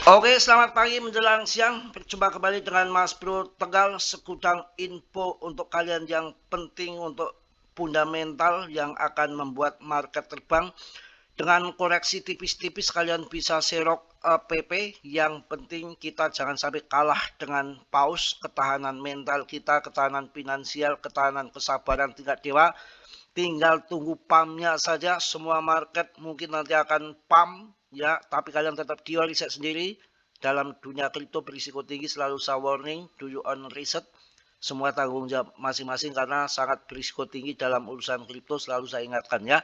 Oke, selamat pagi menjelang siang. Berjumpa kembali dengan Mas Bro Tegal. Segudang info untuk kalian yang penting untuk fundamental yang akan membuat market terbang. Dengan koreksi tipis-tipis kalian bisa serok PP. Yang penting kita jangan sampai kalah dengan paus. Ketahanan mental kita, ketahanan finansial, ketahanan kesabaran tingkat dewa. Tinggal tunggu pumpnya saja. Semua market mungkin nanti akan pump ya, tapi kalian tetap di riset sendiri. Dalam dunia kripto berisiko tinggi, selalu saya warning, do your own research. Semua tanggung jawab masing-masing karena sangat berisiko tinggi dalam urusan kripto, selalu saya ingatkan ya.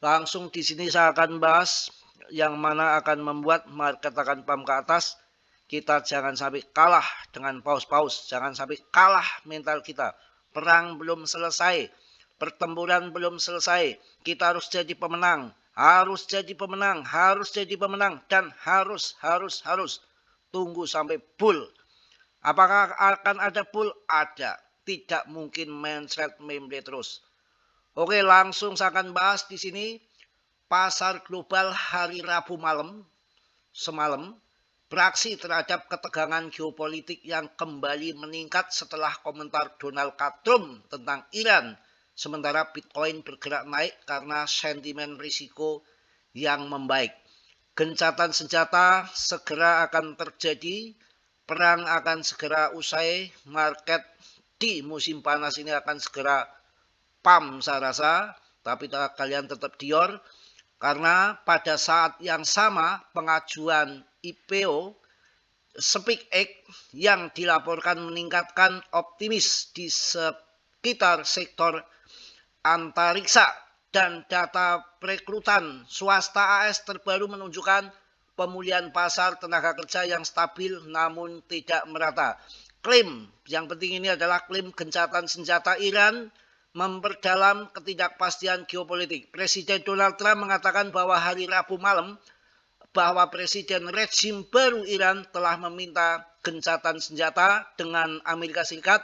Langsung di sini saya akan bahas yang mana akan membuat market akan pump ke atas. Kita jangan sampai kalah dengan paus-paus, jangan sampai kalah mental kita. Perang belum selesai, pertempuran belum selesai. Kita harus jadi pemenang, harus jadi pemenang, harus jadi pemenang, dan harus tunggu sampai bull. Apakah akan ada bull? Ada. Tidak mungkin mindset meme terus. Oke, langsung saya akan bahas di sini pasar global hari Rabu semalam beraksi terhadap ketegangan geopolitik yang kembali meningkat setelah komentar Donald Trump tentang Iran. Sementara Bitcoin bergerak naik karena sentimen risiko yang membaik. Gencatan senjata segera akan terjadi, perang akan segera usai, market di musim panas ini akan segera pump saya rasa, tapi kalian tetap dior. Karena pada saat yang sama pengajuan IPO SpaceX yang dilaporkan meningkatkan optimis di sekitar sektor antariksa dan data perekrutan swasta AS terbaru menunjukkan pemulihan pasar tenaga kerja yang stabil namun tidak merata. Klaim yang penting ini adalah klaim gencatan senjata Iran memperdalam ketidakpastian geopolitik. Presiden Donald Trump mengatakan bahwa hari Rabu malam bahwa Presiden rejim baru Iran telah meminta gencatan senjata dengan Amerika Serikat,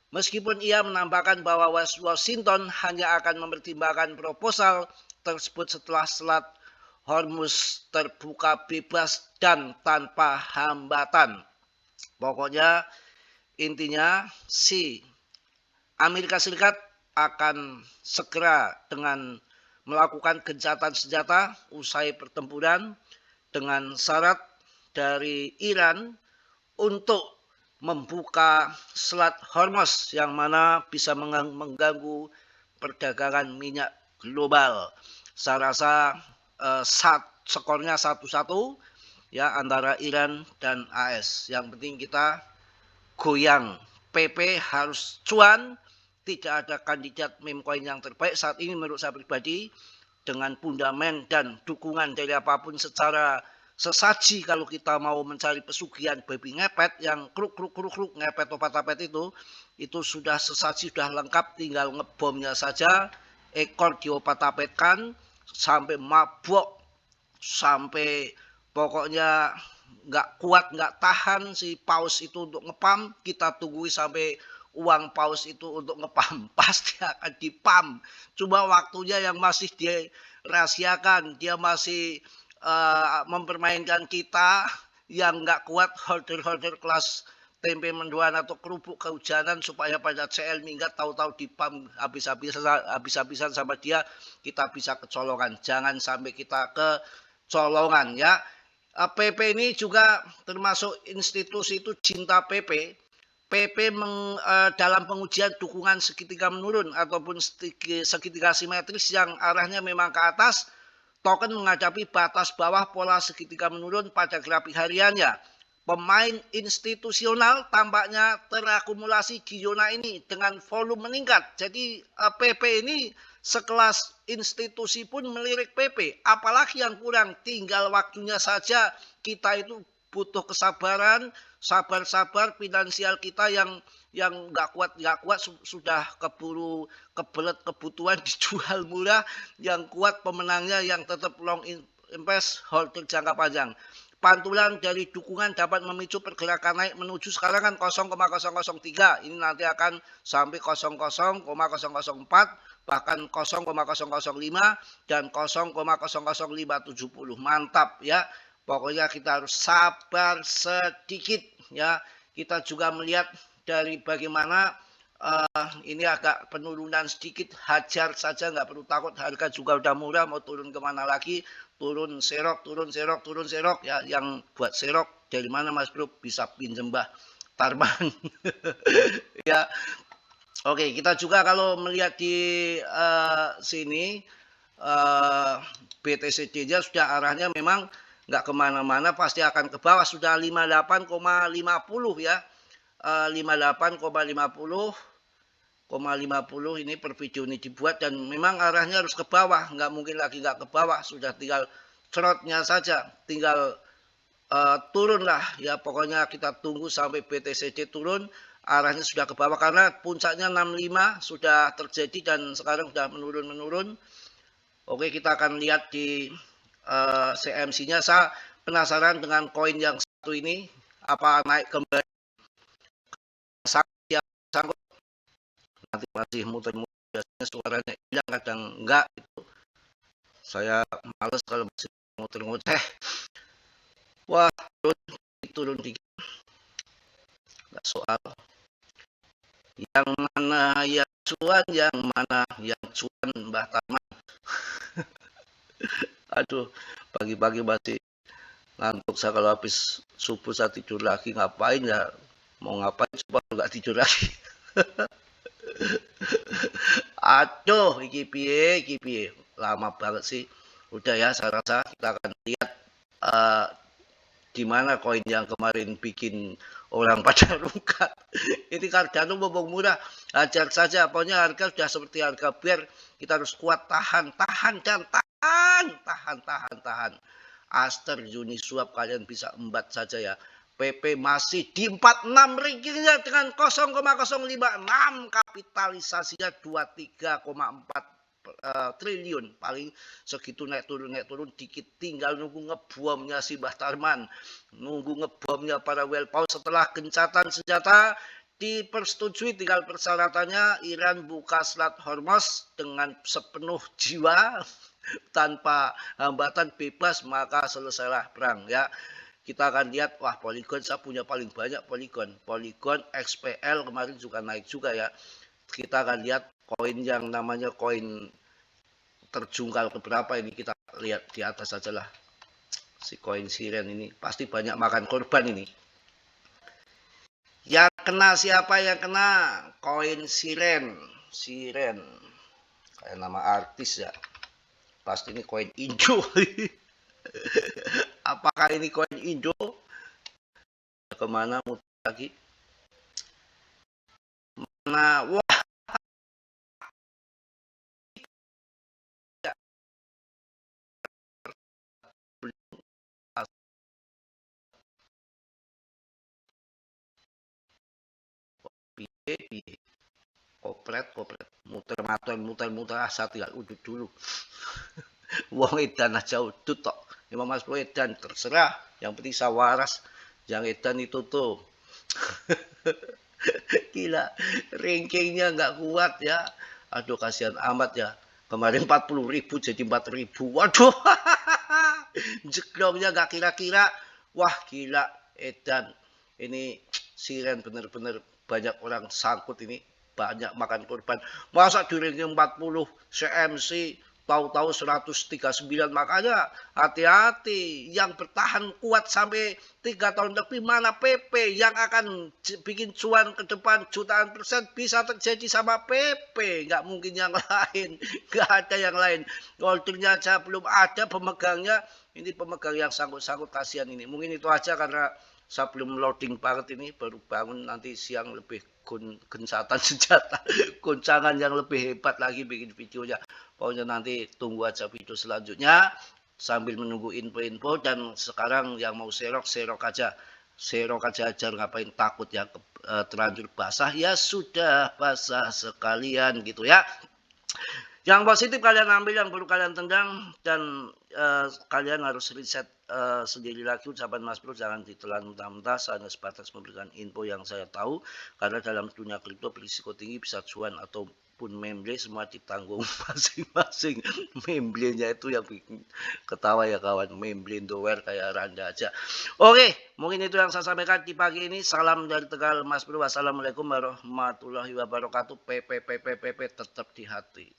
meskipun ia menambahkan bahwa Washington hanya akan mempertimbangkan proposal tersebut setelah Selat Hormuz terbuka bebas dan tanpa hambatan. Pokoknya intinya si Amerika Serikat akan segera dengan melakukan gencatan senjata usai pertempuran dengan syarat dari Iran untuk membuka Selat Hormuz yang mana bisa mengganggu perdagangan minyak global. Saya rasa skornya 1-1 ya antara Iran dan AS. Yang penting kita goyang. PP harus cuan. Tidak ada kandidat meme coin yang terbaik saat ini menurut saya pribadi, dengan fundament dan dukungan dari apapun secara sesaji. Kalau kita mau mencari pesugihan baby ngepet yang kruk ngepet opat-apet itu sudah sesaji, sudah lengkap, tinggal ngebomnya saja. Ekor diopat-apetkan sampai mabok, sampai pokoknya nggak kuat, nggak tahan si paus itu untuk ngepam. Kita tunggu sampai uang paus itu untuk ngepam, pasti akan dipam. Cuma waktunya yang masih dirahasiakan, dia masih mempermainkan kita yang nggak kuat, holder kelas tempe mendoan atau kerupuk kehujanan supaya pada CL minggat, tahu-tahu dipam habis-habisan sama dia, kita bisa kecolongan. Jangan sampai kita kecolongan ya. PP ini juga termasuk institusi itu cinta PP. PP dalam pengujian dukungan segitiga menurun ataupun segitiga simetris yang arahnya memang ke atas, token menghadapi batas bawah pola segitiga menurun pada grafik hariannya. Pemain institusional tampaknya terakumulasi di zona ini dengan volume meningkat. Jadi PP ini sekelas institusi pun melirik PP. Apalagi yang kurang, tinggal waktunya saja. Kita itu butuh kesabaran, sabar finansial kita yang nggak kuat sudah keburu kebelet kebutuhan dijual murah. Yang kuat pemenangnya yang tetap long invest, holder jangka panjang. Pantulan dari dukungan dapat memicu pergerakan naik menuju sekarang kan 0,003. Ini nanti akan sampai 0,004, bahkan 0,005 dan 0,00570. Mantap ya. Pokoknya kita harus sabar sedikit ya. Kita juga melihat dari bagaimana ini agak penurunan sedikit, hajar saja nggak perlu takut, harga juga udah murah, mau turun kemana lagi, turun serok, turun serok, turun serok ya. Yang buat serok dari mana Mas Bro? Bisa pinjem Mbah Tarman. Ya, oke, kita juga kalau melihat di sini BTCD-nya sudah arahnya memang nggak kemana-mana, pasti akan ke bawah, sudah 58,50 ya. 58,50 ini per video ini dibuat, dan memang arahnya harus ke bawah, nggak mungkin lagi nggak ke bawah, sudah tinggal trotnya saja, tinggal turun lah ya. Pokoknya kita tunggu sampai BTCD turun, arahnya sudah ke bawah karena puncaknya 65 sudah terjadi dan sekarang sudah menurun-menurun. Oke, kita akan lihat di CMC-nya. Saya penasaran dengan koin yang satu ini, apa naik kembali, sangkut, nanti masih muter-muter, biasanya suaranya hilang kadang enggak gitu. Saya males kalau masih muter-muter. Wah, turun dikit, enggak soal. Yang mana yang cuan, yang mana yang cuan, Mbah Tarman. Aduh, pagi-pagi masih ngantuk saya. Kalau habis subuh saya tidur lagi, ngapain ya, mau ngapain coba nggak tidur lagi. Aduh, iki piye, lama banget sih. Udah ya, saya rasa kita akan lihat di mana koin yang kemarin bikin orang pada rungkat. Ini Cardano mumpung murah, hajar saja. Pokoknya harga sudah seperti harga bear, kita harus kuat, tahan, dan tahan. Aster, Uniswap kalian bisa embat saja ya. PP masih di 46 rankingnya dengan 0,056, kapitalisasinya 23,4 triliun. Paling segitu, naik turun dikit, tinggal nunggu ngebomnya si Mbah Tarman, nunggu ngebomnya para whale setelah gencatan senjata dipersetujui. Tinggal persyaratannya Iran buka Selat Hormuz dengan sepenuh jiwa tanpa hambatan, bebas, maka selesailah perang ya. Kita akan lihat, wah Polygon saya punya paling banyak Polygon XPL kemarin juga naik juga ya. Kita akan lihat koin yang namanya koin terjungkal keberapa ini, kita lihat di atas saja lah. Si koin siren ini pasti banyak makan korban ini. Yang kena siapa yang kena? Koin siren. Kayak nama artis ya. Pasti ini koin Indo. Apakah ini koin Indo? Kemana muter lagi? Mana? Wah. Kopret, muter asal tinggal udut dulu. Wong edan aja udut tok. Memang Mas Bro edan, terserah. Yang penting saya waras. Yang edan itu tuh. Gila, rankingnya nggak kuat ya. Aduh, kasihan amat ya. Kemarin 40.000 jadi 4.000. Waduh, jeglongnya nggak kira-kira. Wah, gila, edan. Ini siren bener-bener banyak orang sangkut ini. Banyak makan korban. Masa di ranking 40 CMC tahu-tahu 139, makanya hati-hati. Yang bertahan kuat sampai 3 tahun lebih, mana PP yang akan bikin cuan ke depan jutaan persen, bisa terjadi sama PP, nggak mungkin yang lain. Nggak ada yang lain. Holdernya aja belum ada, pemegangnya ini pemegang yang sangkut-sangkut, kasihan ini. Mungkin itu aja karena saya belum loading banget ini, baru bangun, nanti siang lebih gencatan senjata, goncangan yang lebih hebat lagi bikin videonya. Pokoknya nanti tunggu aja video selanjutnya sambil menunggu info-info. Dan sekarang yang mau serok aja, aja, ngapain takut ya terlanjur basah, ya sudah basah sekalian gitu ya. Yang positif kalian ambil, yang perlu kalian tendang, dan kalian harus riset sendiri lagi. Ucapan Mas Bro jangan ditelan mentah-mentah, saya hanya sebatas memberikan info yang saya tahu, karena dalam dunia kripto berisiko tinggi bisa cuan atau pun memble semua ditanggung masing-masing. Memblenya itu yang bikin ketawa ya kawan, memble doer kayak Randa aja. Oke, mungkin itu yang saya sampaikan di pagi ini. Salam dari Tegal Mas Bro. Wassalamualaikum warahmatullahi wabarakatuh. PP tetap di hati.